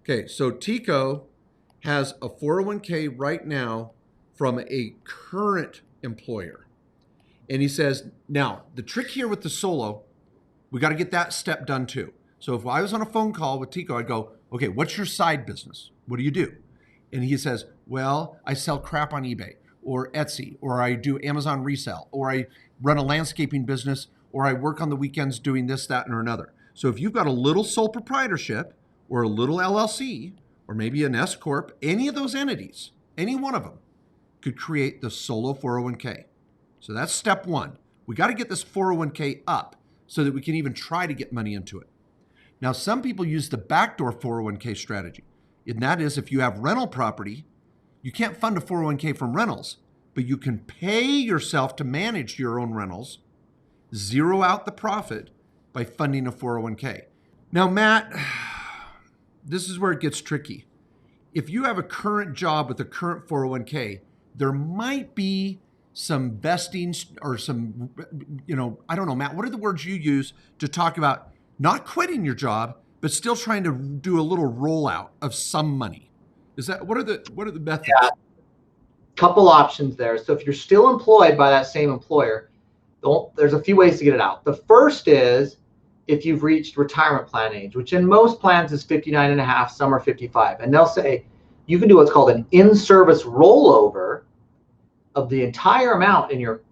Okay, so Tico has a 401k right now from a current employer. And he says, now, the trick here with the solo, we got to get that step done too. So if I was on a phone call with Tico, I'd go, okay, what's your side business? What do you do? And he says, well, I sell crap on eBay or Etsy, or I do Amazon resale, or I run a landscaping business, or I work on the weekends doing this, that, or another. So if you've got a little sole proprietorship or a little LLC, or maybe an S-corp, any of those entities, any one of them could create the solo 401k. So that's step one. We got to get this 401k up so that we can even try to get money into it. Now, some people use the backdoor 401k strategy, and that is if you have rental property, you can't fund a 401k from rentals, but you can pay yourself to manage your own rentals, zero out the profit by funding a 401k. Now, Matt, this is where it gets tricky. If you have a current job with a current 401k, there might be some vesting or some, I don't know, Matt, what are the words you use to talk about not quitting your job, but still trying to do a little rollout of some money? Is that, what are the methods? Yeah, couple options there. So if you're still employed by that same employer, there's a few ways to get it out. The first is if you've reached retirement plan age, which in most plans is 59 and a half, some are 55. And they'll say you can do what's called an in-service rollover of the entire amount in your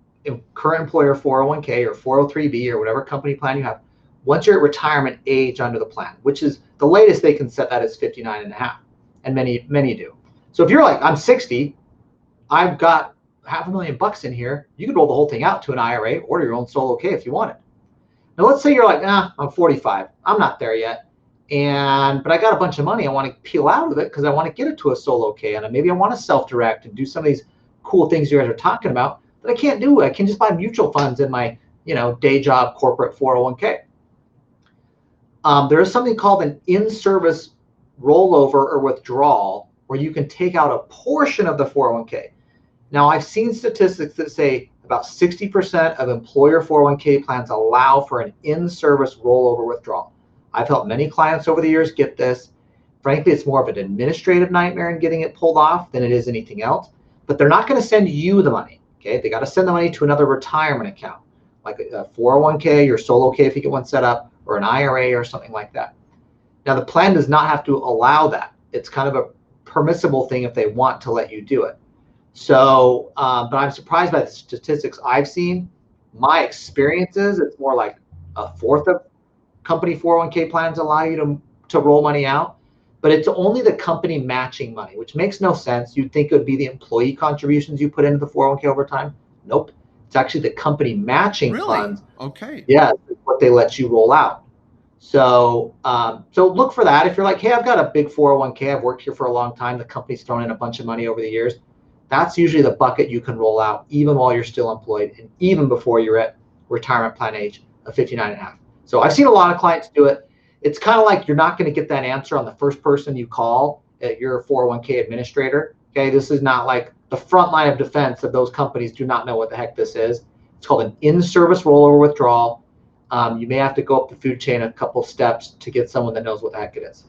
current employer 401k or 403b or whatever company plan you have once you're at retirement age under the plan, which is the latest they can set that is 59 and a half. And many do. So if you're like, I'm 60, I've got $500,000 in here, you could roll the whole thing out to an IRA or your own solo K if you want it. Now let's say you're like, I'm 45, I'm not there yet, but I got a bunch of money, I want to peel out of it because I want to get it to a solo K, and maybe I want to self-direct and do some of these cool things you guys are talking about that I can't do. I can just buy mutual funds in my day job corporate 401k. There is something called an in-service rollover or withdrawal where you can take out a portion of the 401k. Now, I've seen statistics that say about 60% of employer 401k plans allow for an in-service rollover withdrawal. I've helped many clients over the years get this. Frankly, it's more of an administrative nightmare in getting it pulled off than it is anything else. But they're not going to send you the money. Okay, they got to send the money to another retirement account, like a 401k or solo K if you get one set up, or an IRA or something like that. Now, the plan does not have to allow that. It's kind of a permissible thing if they want to let you do it. So, but I'm surprised by the statistics I've seen. My experiences, it's more like a fourth of company 401k plans allow you to roll money out, but it's only the company matching money, which makes no sense. You'd think it would be the employee contributions you put into the 401k over time. Nope. It's actually the company matching funds. Okay. Yeah, what they let you roll out. So, so look for that. If you're like, hey, I've got a big 401k, I've worked here for a long time, the company's thrown in a bunch of money over the years, that's usually the bucket you can roll out even while you're still employed and even before you're at retirement plan age of 59 and a half. So I've seen a lot of clients do it. It's kind of like you're not going to get that answer on the first person you call at your 401k administrator. Okay, this is not like the front line of defense of those companies do not know what the heck this is. It's called an in-service rollover withdrawal. You may have to go up the food chain a couple steps to get someone that knows what the heck it is.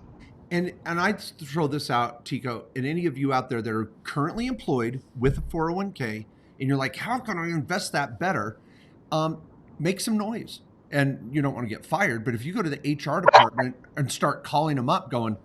And I'd throw this out, Tico, and any of you out there that are currently employed with a 401k, and you're like, how can I invest that better? Make some noise. And you don't want to get fired, but if you go to the HR department and start calling them up going,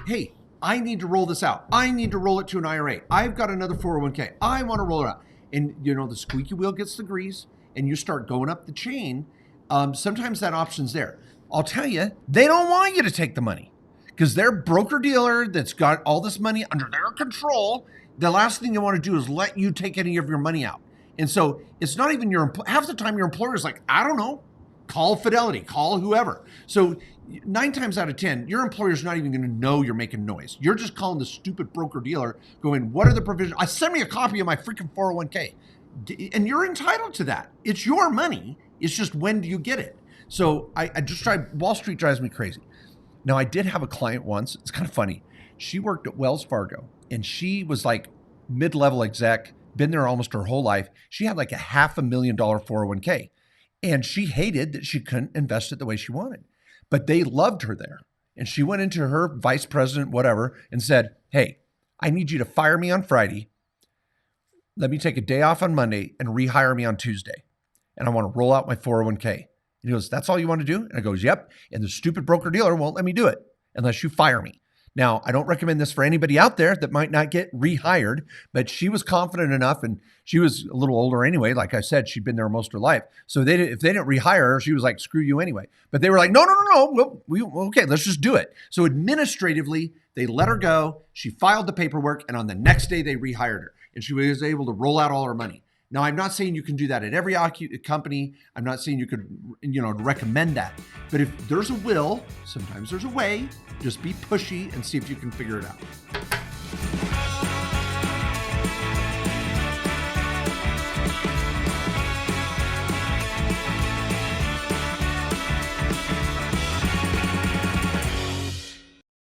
hey, I need to roll this out. I need to roll it to an IRA. I've got another 401k. I want to roll it out. And the squeaky wheel gets the grease and you start going up the chain. Sometimes that option's there. I'll tell you, they don't want you to take the money because their broker dealer that's got all this money under their control, the last thing they want to do is let you take any of your money out. And so it's not even half the time your employer is like, I don't know, call Fidelity, call whoever. So 9 times out of 10, your employer's not even going to know you're making noise. You're just calling the stupid broker dealer going, what are the provisions? Send me a copy of my freaking 401k. And you're entitled to that. It's your money. It's just, when do you get it? So I just tried, Wall Street drives me crazy. Now, I did have a client once. It's kind of funny. She worked at Wells Fargo and she was like mid-level exec, been there almost her whole life. She had like a $500,000 401k. And she hated that she couldn't invest it the way she wanted. But they loved her there. and she went into her vice president, whatever, and said, hey, I need you to fire me on Friday. Let me take a day off on Monday and rehire me on Tuesday. And I want to roll out my 401k. And he goes, that's all you want to do? And I goes, yep. And the stupid broker dealer won't let me do it unless you fire me. Now, I don't recommend this for anybody out there that might not get rehired, but she was confident enough, and she was a little older anyway. Like I said, she'd been there most of her life. So if they didn't rehire her, she was like, screw you anyway. But they were like, no. Okay, let's just do it. So administratively, they let her go. She filed the paperwork, and on the next day, they rehired her. And she was able to roll out all her money. Now, I'm not saying you can do that at every company. I'm not saying you could, recommend that. But if there's a will, sometimes there's a way. Just be pushy and see if you can figure it out.